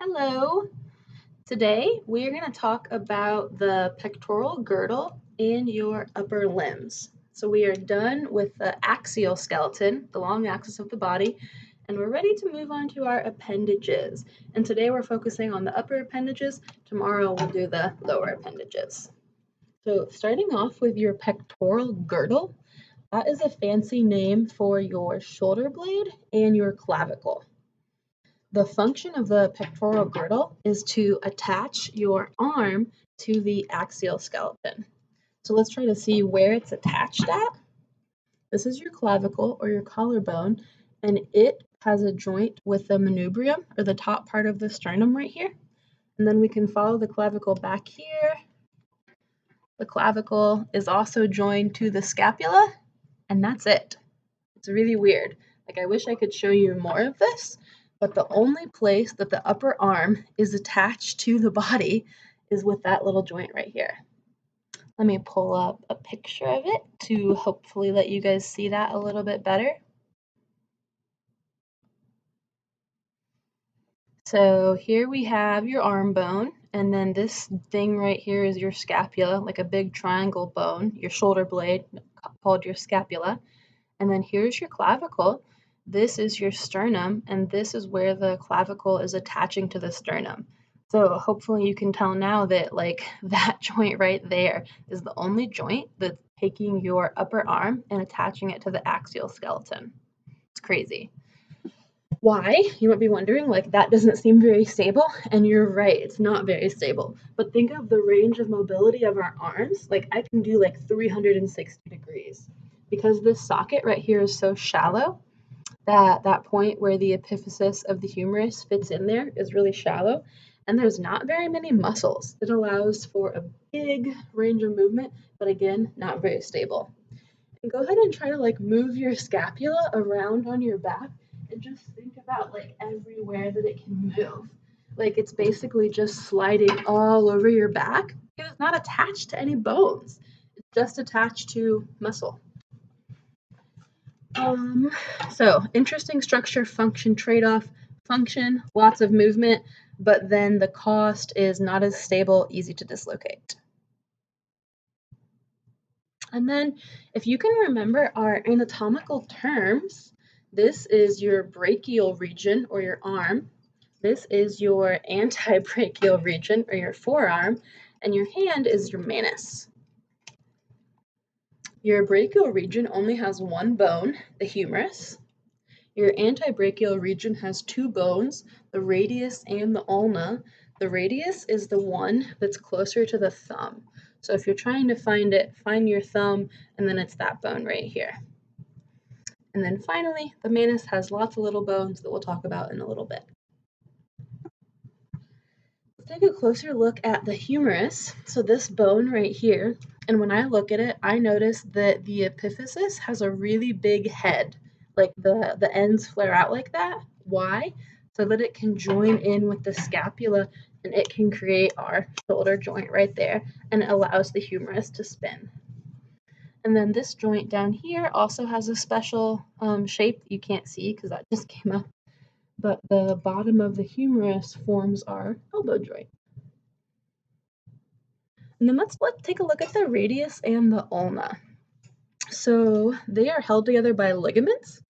Hello. Today we are going to talk about the pectoral girdle in your upper limbs. So we are done with the axial skeleton, the long axis of the body, and we're ready to move on to our appendages. And today we're focusing on the upper appendages. Tomorrow we'll do the lower appendages. So starting off with your pectoral girdle, that is a fancy name for your shoulder blade and your clavicle. The function of the pectoral girdle is to attach your arm to the axial skeleton. So let's try to see where it's attached at. This is your clavicle or your collarbone, and it has a joint with the manubrium, or the top part of the sternum right here. And then we can follow the clavicle back here. The clavicle is also joined to the scapula, and that's it. It's really weird. Like, I wish I could show you more of this, but the only place that the upper arm is attached to the body is with that little joint right here. Let me pull up a picture of it to hopefully let you guys see that a little bit better. So here we have your arm bone, and then this thing right here is your scapula, like a big triangle bone, your shoulder blade called your scapula. And then here's your clavicle. This is your sternum, and this is where the clavicle is attaching to the sternum. So hopefully you can tell now that that joint right there is the only joint that's taking your upper arm and attaching it to the axial skeleton. It's crazy. Why? You might be wondering, that doesn't seem very stable, and you're right, it's not very stable. But think of the range of mobility of our arms. I can do 360 degrees. Because this socket right here is so shallow, that point where the epiphysis of the humerus fits in there is really shallow, and there's not very many muscles. It allows for a big range of movement, but again, not very stable. And go ahead and try to move your scapula around on your back and just think about everywhere that it can move. It's basically just sliding all over your back because it's not attached to any bones. It's just attached to muscle. So interesting structure function trade-off. Function, lots of movement, but then the cost is not as stable, easy to dislocate. And then if you can remember our anatomical terms, this is your brachial region or your arm. This is your antebrachial region or your forearm, and your hand is your manus. Your brachial region only has one bone, the humerus. Your antebrachial region has two bones, the radius and the ulna. The radius is the one that's closer to the thumb. So if you're trying to find it, find your thumb, and then it's that bone right here. And then finally, the manus has lots of little bones that we'll talk about in a little bit. Let's take a closer look at the humerus. So this bone right here, and when I look at it, I notice that the epiphysis has a really big head. The ends flare out like that. Why? So that it can join in with the scapula and it can create our shoulder joint right there, and it allows the humerus to spin. And then this joint down here also has a special shape that you can't see because that just came up. But the bottom of the humerus forms our elbow joint. And then let's take a look at the radius and the ulna. So they are held together by ligaments,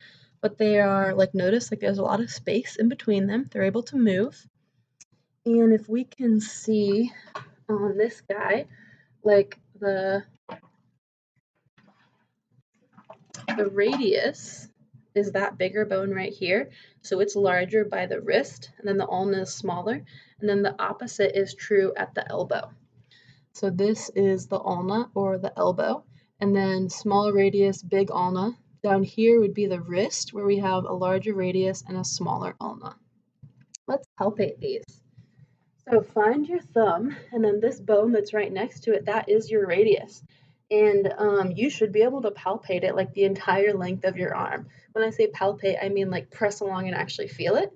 but they are, notice, there's a lot of space in between them. They're able to move. And if we can see on this guy, the radius is that bigger bone right here. So it's larger by the wrist, and then the ulna is smaller. And then the opposite is true at the elbow. So this is the ulna or the elbow. And then small radius, big ulna. Down here would be the wrist, where we have a larger radius and a smaller ulna. Let's palpate these. So find your thumb, and then this bone that's right next to it, that is your radius. And you should be able to palpate it the entire length of your arm. When I say palpate, I mean press along and actually feel it.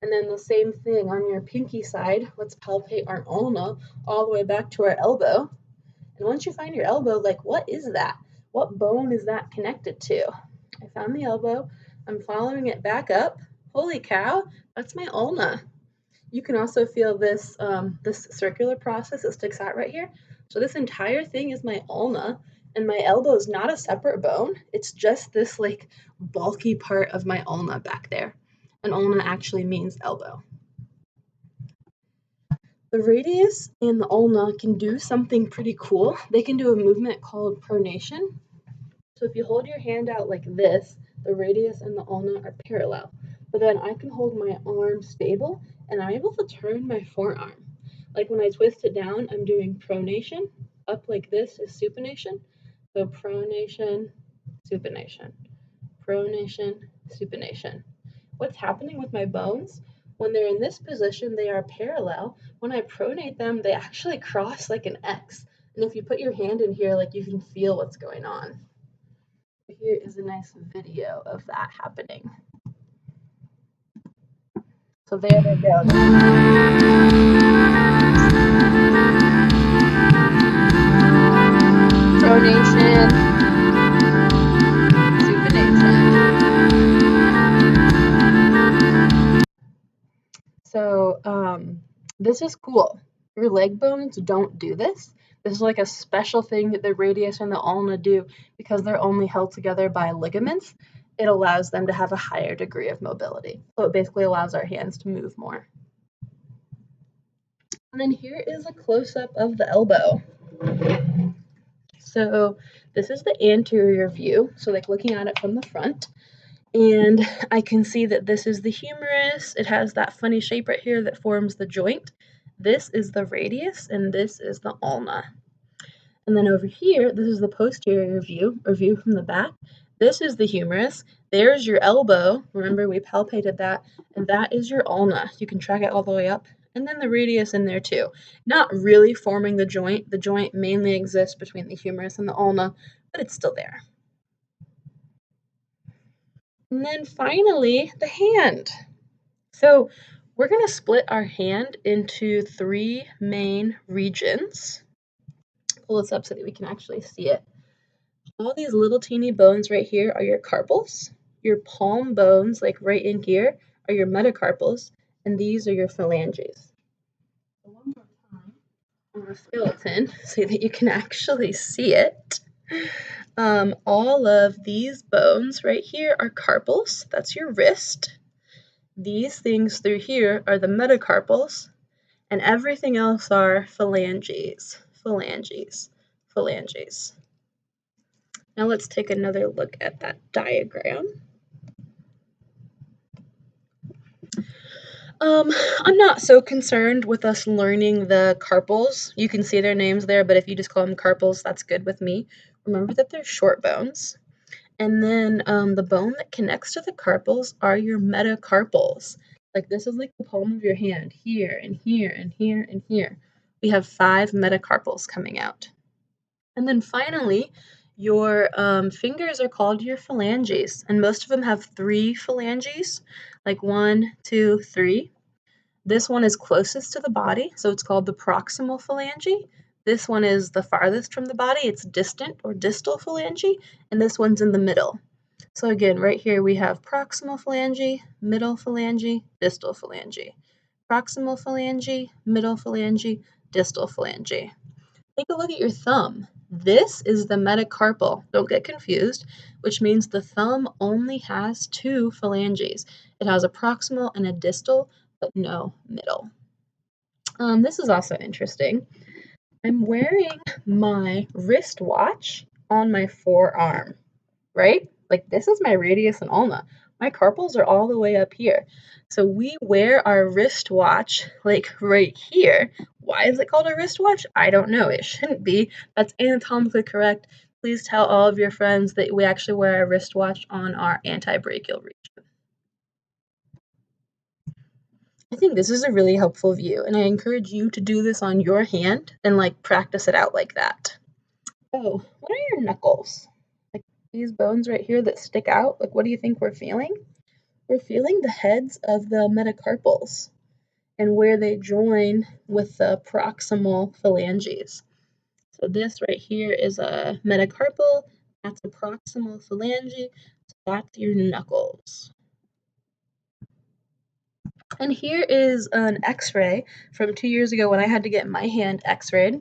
And then the same thing on your pinky side, let's palpate our ulna all the way back to our elbow. And once you find your elbow, what is that? What bone is that connected to? I found the elbow. I'm following it back up. Holy cow, that's my ulna. You can also feel this, this circular process that sticks out right here. So this entire thing is my ulna, and my elbow is not a separate bone. It's just this like bulky part of my ulna back there. And ulna actually means elbow. The radius and the ulna can do something pretty cool. They can do a movement called pronation. So if you hold your hand out like this, the radius and the ulna are parallel. But then I can hold my arm stable and I'm able to turn my forearm. Like when I twist it down, I'm doing pronation. Up like this is supination. So pronation, supination, pronation, supination. What's happening with my bones? When they're in this position, they are parallel. When I pronate them, they actually cross like an X. And if you put your hand in here, like you can feel what's going on. Here is a nice video of that happening. So there they go. Pronation, supination. So this is cool. Your leg bones don't do this. This is like a special thing that the radius and the ulna do because they're only held together by ligaments. It allows them to have a higher degree of mobility. So it basically allows our hands to move more. And then here is a close-up of the elbow. So this is the anterior view, so like looking at it from the front. And I can see that this is the humerus. It has that funny shape right here that forms the joint. This is the radius, and this is the ulna. And then over here, this is the posterior view, or view from the back. This is the humerus. There's your elbow. Remember, we palpated that. And that is your ulna. You can track it all the way up. And then the radius in there too. Not really forming the joint. The joint mainly exists between the humerus and the ulna, but it's still there. And then finally, the hand. So we're going to split our hand into 3 main regions. Pull this up so that we can actually see it. All these little teeny bones right here are your carpals. Your palm bones, like right in here, are your metacarpals, and these are your phalanges. So one more time on the skeleton so that you can actually see it. All of these bones right here are carpals. That's your wrist. These things through here are the metacarpals, and everything else are phalanges, phalanges, phalanges. Now let's take another look at that diagram. I'm not so concerned with us learning the carpals. You can see their names there, but if you just call them carpals, that's good with me. Remember that they're short bones. And then the bone that connects to the carpals are your metacarpals. Like this is like the palm of your hand, here and here and here and here. We have 5 metacarpals coming out. And then finally, your fingers are called your phalanges, and most of them have 3 phalanges, like 1, 2, 3. This one is closest to the body, so it's called the proximal phalange. This one is the farthest from the body, it's distant or distal phalange, and this one's in the middle. So again, right here we have proximal phalange, middle phalange, distal phalange. Proximal phalange, middle phalange, distal phalange. Take a look at your thumb. This is the metacarpal. Don't get confused, which means the thumb only has 2 phalanges. It has a proximal and a distal, but no middle. This is also interesting. I'm wearing my wristwatch on my forearm, right? Like this is my radius and ulna. My carpals are all the way up here. So we wear our wristwatch like right here. Why is it called a wristwatch? I don't know. It shouldn't be. That's anatomically correct. Please tell all of your friends that we actually wear a wristwatch on our antebrachial region. I think this is a really helpful view, and I encourage you to do this on your hand and like practice it out like that. Oh, what are your knuckles? Like these bones right here that stick out, like what do you think we're feeling? We're feeling the heads of the metacarpals and where they join with the proximal phalanges. So this right here is a metacarpal, that's a proximal phalange, so that's your knuckles. And here is an x-ray from 2 years ago when I had to get my hand x-rayed.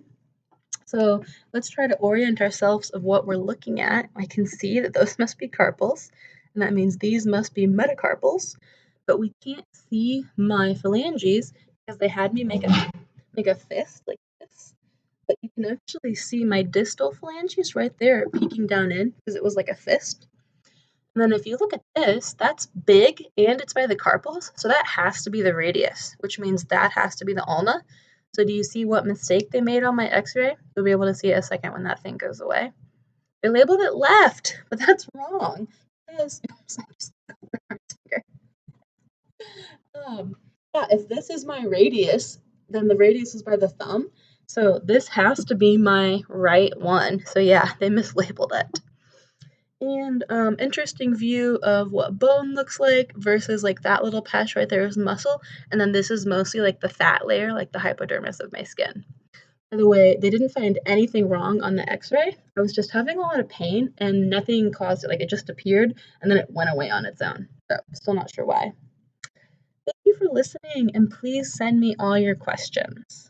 So let's try to orient ourselves of what we're looking at. I can see that those must be carpals, and that means these must be metacarpals, but we can't see my phalanges because they had me make a fist like this. But you can actually see my distal phalanges right there peeking down in because it was like a fist. And then if you look at this, that's big and it's by the carpals, so that has to be the radius, which means that has to be the ulna. So do you see what mistake they made on my x-ray? You'll be able to see it a second when that thing goes away. They labeled it left, but that's wrong. Because, yeah, if this is my radius, then the radius is by the thumb. So this has to be my right one. So yeah, they mislabeled it. And interesting view of what bone looks like versus like that little patch right there is muscle, and then this is mostly like the fat layer, like the hypodermis of my skin. By the way, they didn't find anything wrong on the x-ray. I was just having a lot of pain and nothing caused it. Like it just appeared and then it went away on its own. So still not sure why. Thank you for listening and please send me all your questions.